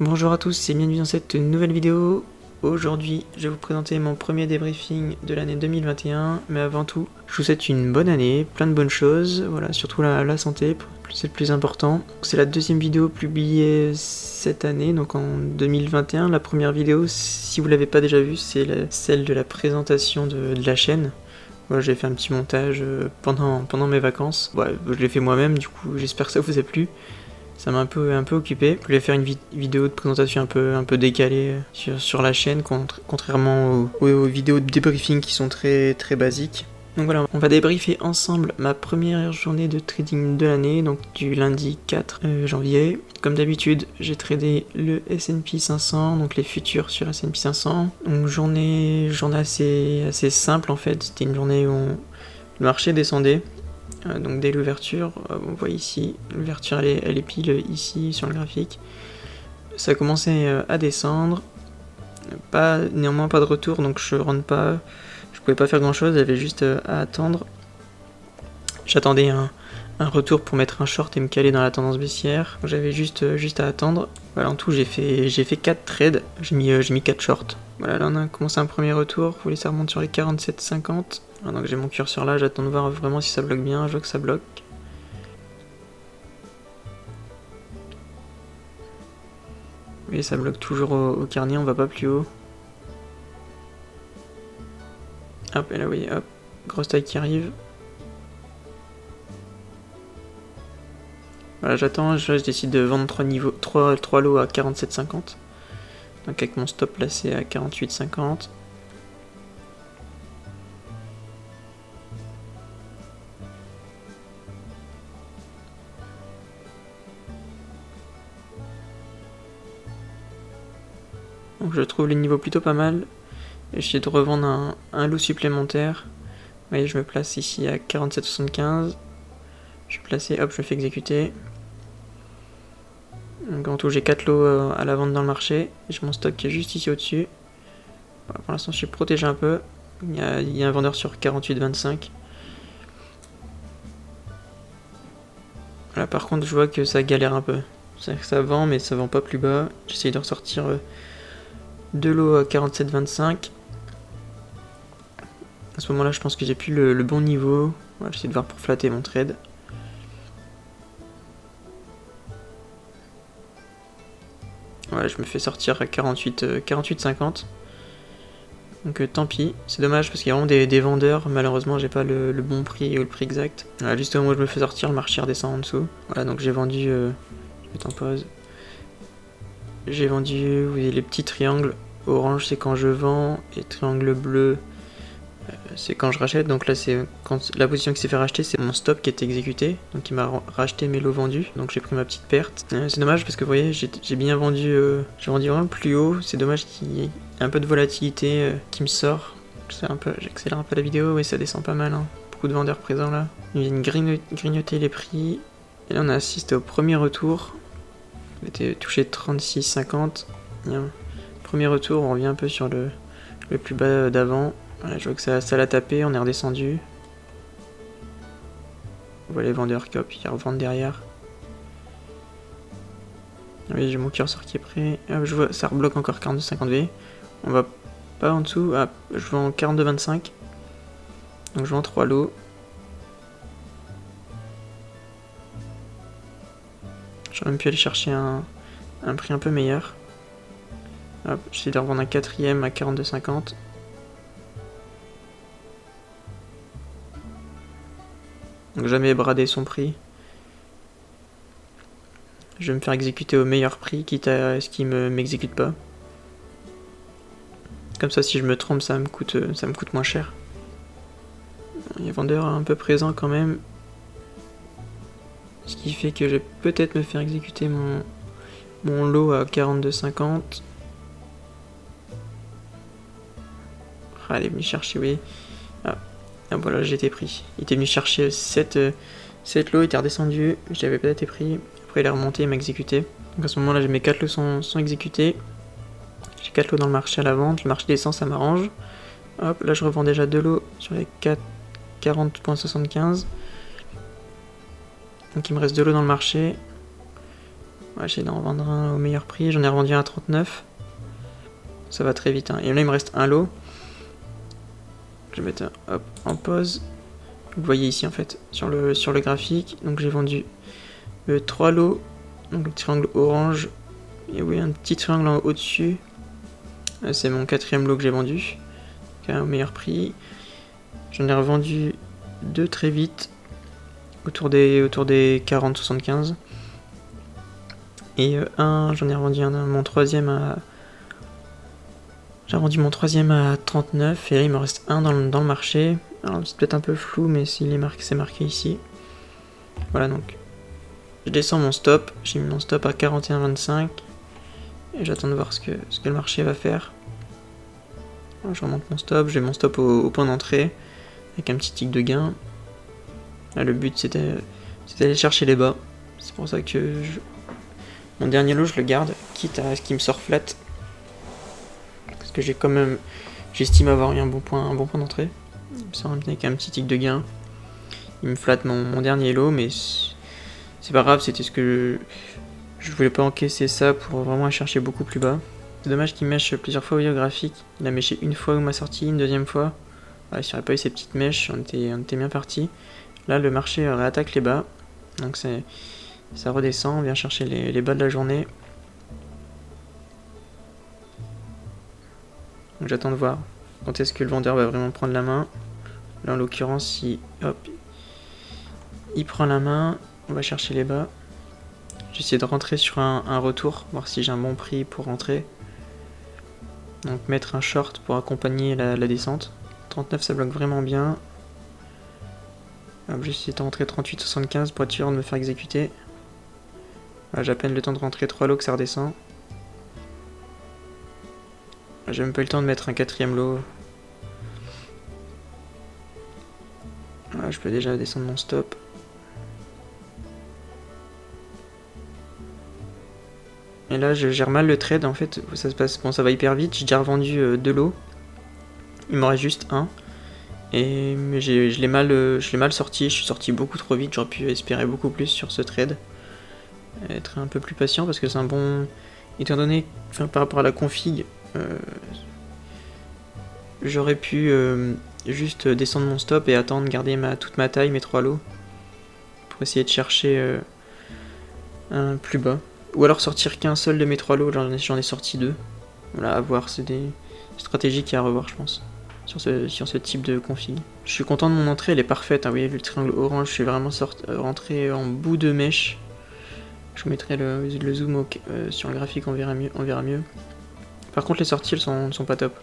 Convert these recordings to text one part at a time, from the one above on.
Bonjour à tous et bienvenue dans cette nouvelle vidéo. Aujourd'hui, je vais vous présenter mon premier débriefing de l'année 2021, mais avant tout, je vous souhaite une bonne année, plein de bonnes choses, voilà, surtout la santé, c'est le plus important. C'est la deuxième vidéo publiée cette année, donc en 2021. La première vidéo, si vous l'avez pas déjà vue, c'est celle de la présentation de la chaîne. Voilà, j'ai fait un petit montage pendant mes vacances. Ouais, je l'ai fait moi-même, du coup j'espère que ça vous a plu. Ça m'a un peu occupé. Je voulais faire une vidéo de présentation un peu décalée sur la chaîne, contrairement aux vidéos de débriefing qui sont très basiques. Donc voilà, on va débriefer ensemble ma première journée de trading de l'année, donc du lundi 4 janvier. Comme d'habitude, j'ai tradé le S&P 500, donc les futurs sur S&P 500. Donc journée assez simple en fait. C'était une journée où le marché descendait. Donc dès l'ouverture, on voit ici, l'ouverture elle est pile ici sur le graphique. Ça a commencé à descendre, néanmoins pas de retour, donc je rentre pas, je pouvais pas faire grand chose, j'avais juste à attendre. J'attendais un retour pour mettre un short et me caler dans la tendance baissière, j'avais juste à attendre. Voilà, en tout j'ai fait 4 trades, j'ai mis 4 shorts. Voilà, là on a commencé un premier retour, vous voulez ça remonte sur les 47,50. Donc j'ai mon curseur là, j'attends de voir vraiment si ça bloque bien, je vois que ça bloque. Oui, ça bloque toujours au carnet, on va pas plus haut. Hop, et là oui, hop, grosse taille qui arrive. Voilà, j'attends, je décide de vendre 3 lots à 47,50. Donc avec mon stop placé à 48,50. Donc je trouve les niveaux plutôt pas mal. J'essaie de revendre un lot supplémentaire. Vous voyez, je me place ici à 47,75. Je suis placé, hop, je me fais exécuter. Donc en tout, j'ai 4 lots à la vente dans le marché. J'ai mon stock qui est juste ici au-dessus. Voilà, pour l'instant, je suis protégé un peu. Il y a un vendeur sur 48,25. Là, par contre, je vois que ça galère un peu. C'est-à-dire que ça vend, mais ça vend pas plus bas. J'essaye de ressortir 2 lots à 47,25. À ce moment-là, je pense que j'ai plus le bon niveau. Voilà, j'essaie de voir pour flatter mon trade. Voilà, je me fais sortir à 48,50. Donc tant pis, c'est dommage parce qu'il y a vraiment des vendeurs. Malheureusement, j'ai pas le bon prix ou le prix exact. Voilà, juste au moment où je me fais sortir, le marché redescend en dessous. Voilà, donc j'ai vendu. Je vais mettre en pause. J'ai vendu, vous voyez les petits triangles. Orange, c'est quand je vends, et triangle bleu, c'est quand je rachète. Donc là, c'est quand la position qui s'est fait racheter, c'est mon stop qui est exécuté. Donc il m'a racheté mes lots vendus. Donc j'ai pris ma petite perte. C'est dommage parce que vous voyez, j'ai bien vendu. J'ai vendu vraiment plus haut. C'est dommage qu'il y ait un peu de volatilité qui me sort. J'accélère un peu la vidéo et ça descend pas mal. Hein. Beaucoup de vendeurs présents là. Ils viennent grignoter les prix. Et là, on a assisté au premier retour. On était touché 36,50. Premier retour, on revient un peu sur le plus bas d'avant. Voilà, je vois que ça l'a tapé, on est redescendu. On voit les vendeurs qui revendent derrière. Oui, j'ai mon curseur qui est prêt. Ah, je vois, ça rebloque encore 42,50V. On va pas en dessous. Ah, je vends 42,25. Donc je vends 3 lots. J'aurais même pu aller chercher un prix un peu meilleur. Hop, j'essaie de revendre un quatrième à 42,50. Donc jamais brader son prix. Je vais me faire exécuter au meilleur prix, quitte à ce qu'il m'exécute pas. Comme ça, si je me trompe, ça me coûte moins cher. Il y a vendeur un peu présent quand même. Ce qui fait que je vais peut-être me faire exécuter mon lot à 42,50. Ah, il est venu chercher, oui. Ah voilà, j'ai été pris. Il était venu chercher 7 lots, il était redescendu. J'avais pas été pris. Après, il est remonté, il m'a exécuté. Donc à ce moment-là, mes 4 lots sont exécutés. J'ai 4 lots dans le marché à la vente. Le marché descend, ça m'arrange. Hop, là, je revends déjà 2 lots sur les 40,75. Donc il me reste 2 lots dans le marché. On va essayer d'en vendre un au meilleur prix. J'en ai revendu un à 39. Ça va très vite, hein. Et là il me reste un lot. Je vais mettre hop, en pause. Vous voyez ici en fait sur le graphique. Donc j'ai vendu 3 lots. Donc le triangle orange. Et oui, un petit triangle en haut dessus. C'est mon 4e lot que j'ai vendu. Au meilleur prix. J'en ai revendu 2 très vite. Autour des 40-75. Et j'en ai revendu mon 3e à. J'ai vendu mon 3e à 39 et là il me reste un dans le marché. Alors c'est peut-être un peu flou mais s'il est marqué, c'est marqué ici. Voilà donc. Je descends mon stop, j'ai mis mon stop à 41,25 et j'attends de voir ce que le marché va faire. Alors, je remonte mon stop, j'ai mon stop au point d'entrée avec un petit tick de gain. Là le but c'était d'aller chercher les bas. C'est pour ça que mon dernier lot je le garde, quitte à ce qu'il me sort flat. Parce que j'ai quand même, j'estime avoir eu un bon point d'entrée. Il me sort avec un petit tick de gain. Il me flatte mon dernier lot, mais c'est pas grave, c'était ce que je voulais pas encaisser ça pour vraiment aller chercher beaucoup plus bas. C'est dommage qu'il mèche plusieurs fois au graphique. Il a méché une fois où m'a sorti, une deuxième fois. Ouais, s'il n'y aurait pas eu ces petites mèches, on était bien parti. Là, le marché réattaque les bas. Donc ça redescend, on vient chercher les bas de la journée. Donc j'attends de voir quand est-ce que le vendeur va vraiment prendre la main. Là en l'occurrence, si hop, il prend la main, on va chercher les bas. J'essaie de rentrer sur un retour, voir si j'ai un bon prix pour rentrer. Donc mettre un short pour accompagner la descente. 39 ça bloque vraiment bien. J'essaie de rentrer 38,75 pour être sûr de me faire exécuter. Voilà, j'ai à peine le temps de rentrer 3 lots que ça redescend. J'ai même pas eu le temps de mettre un 4e lot. Voilà, je peux déjà descendre mon stop. Et là je gère mal le trade en fait, ça se passe, bon ça va hyper vite, j'ai déjà revendu 2 lots. Il m'en reste juste un. Et je l'ai mal sorti, je suis sorti beaucoup trop vite, j'aurais pu espérer beaucoup plus sur ce trade. Être un peu plus patient parce que c'est un bon. Étant donné, enfin, par rapport à la config, j'aurais pu juste descendre mon stop et attendre, garder toute ma taille, mes 3 lots, pour essayer de chercher un plus bas. Ou alors sortir qu'un seul de mes 3 lots, j'en ai sorti 2. Voilà, à voir, c'est des stratégies qu'il y a à revoir, je pense, sur ce type de config. Je suis content de mon entrée, elle est parfaite, hein, vous voyez le triangle orange, je suis vraiment rentré en bout de mèche. Je vous mettrai le zoom sur le graphique, on verra mieux. Par contre les sorties elles ne sont pas top.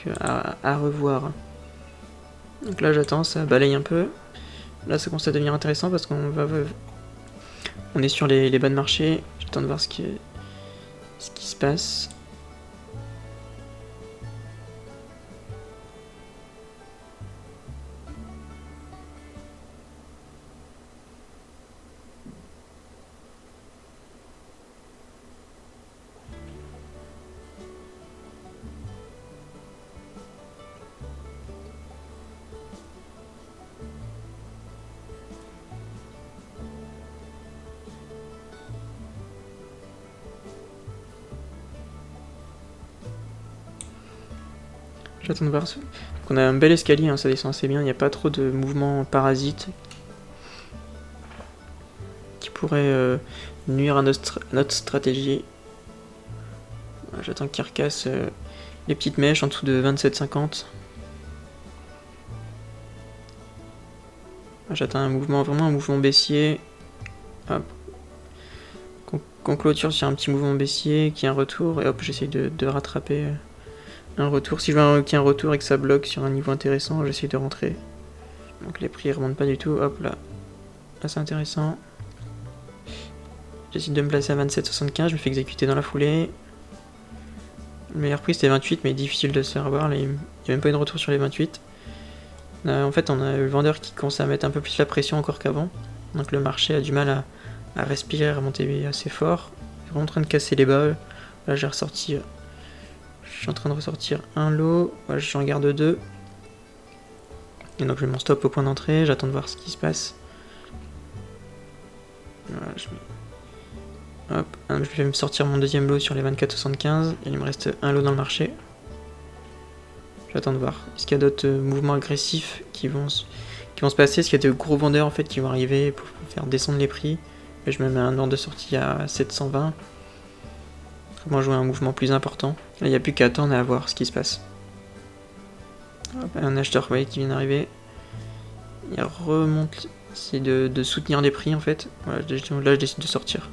Donc à revoir. Donc là j'attends, ça balaye un peu. Là ça commence à devenir intéressant parce on est sur les bas de marché. J'attends de voir ce qui se passe. J'attends de voir. Donc on a un bel escalier, hein, ça descend assez bien, il n'y a pas trop de mouvements parasites qui pourraient nuire à notre stratégie. J'attends qu'il recasse les petites mèches en dessous de 27,50. J'attends vraiment un mouvement baissier. Hop. Qu'on clôture sur un petit mouvement baissier, qui est un retour, et hop, j'essaye de rattraper un retour. Si je vois qu'il y a un retour et que ça bloque sur un niveau intéressant, j'essaye de rentrer. Donc les prix ne remontent pas du tout. Hop là. Là c'est intéressant. J'essaie de me placer à 27,75, je me fais exécuter dans la foulée. Le meilleur prix c'était 28, mais difficile de se faire avoir. Là, il n'y a même pas eu de retour sur les 28. En fait, on a le vendeur qui commence à mettre un peu plus la pression encore qu'avant. Donc le marché a du mal à respirer, à remonter assez fort. Il est vraiment en train de casser les bas. Là j'ai ressorti. Je suis en train de ressortir un lot. Voilà, j'en garde 2. Et donc je mets mon stop au point d'entrée. J'attends de voir ce qui se passe. Voilà, Hop, je vais me sortir mon deuxième lot sur les 24,75. Il me reste un lot dans le marché. J'attends de voir. Est-ce qu'il y a d'autres mouvements agressifs qui vont se passer? Est-ce qu'il y a de gros vendeurs en fait qui vont arriver pour faire descendre les prix? Et je me mets un ordre de sortie à 720. Comment jouer un mouvement plus important? Là, il n'y a plus qu'à attendre et à voir ce qui se passe. Hop, un acheteur qui vient d'arriver. Il remonte, c'est de soutenir les prix en fait. Voilà, là je décide de sortir.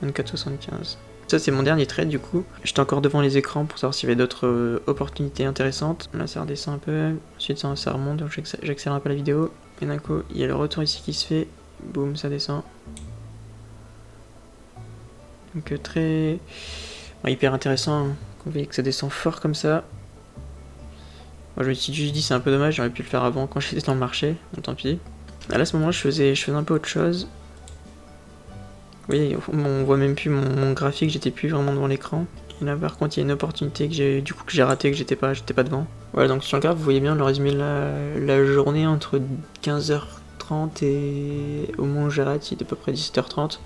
24,75. Ça c'est mon dernier trade du coup. J'étais encore devant les écrans pour savoir s'il y avait d'autres opportunités intéressantes. Là ça redescend un peu, ensuite ça remonte, donc j'accélère un peu la vidéo. Et d'un coup il y a le retour ici qui se fait. Boum, ça descend. Donc très... hyper intéressant, hein. Vous voyez que ça descend fort comme ça. Moi je me suis juste dit c'est un peu dommage, j'aurais pu le faire avant quand j'étais dans le marché, bon, tant pis. Là, à ce moment je faisais un peu autre chose. Vous voyez, on voit même plus mon graphique, j'étais plus vraiment devant l'écran. Et là par contre il y a une opportunité que j'ai raté, que j'étais pas devant. Voilà, donc sur le graphe vous voyez bien le résumé de la journée entre 15h30 et au moment où j'arrête, il est à peu près 17h30.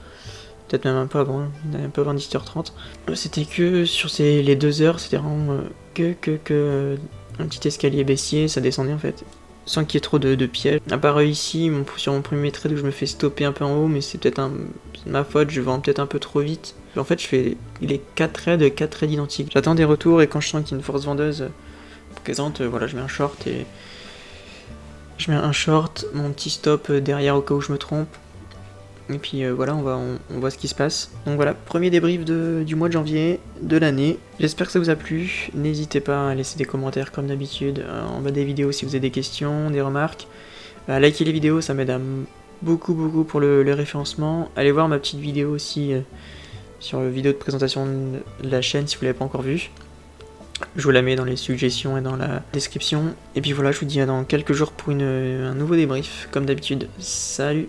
Peut-être même un peu avant, un peu avant 17h30. C'était que sur les 2 heures, c'était vraiment que un petit escalier baissier, ça descendait en fait. Sans qu'il y ait trop de pièges. À part ici, sur mon premier trade où je me fais stopper un peu en haut, mais c'est peut-être ma faute, je vends peut-être un peu trop vite. En fait, je fais les 4 trades identiques. J'attends des retours et quand je sens qu'il y a une force vendeuse présente, voilà, je mets un short et mon petit stop derrière au cas où je me trompe. Et puis voilà, on voit ce qui se passe. Donc voilà, premier débrief du mois de janvier de l'année. J'espère que ça vous a plu. N'hésitez pas à laisser des commentaires comme d'habitude en bas des vidéos si vous avez des questions, des remarques. Likez les vidéos, ça m'aide beaucoup pour le référencement. Allez voir ma petite vidéo aussi sur la vidéo de présentation de la chaîne si vous ne l'avez pas encore vue. Je vous la mets dans les suggestions et dans la description. Et puis voilà, je vous dis à dans quelques jours pour un nouveau débrief, comme d'habitude. Salut!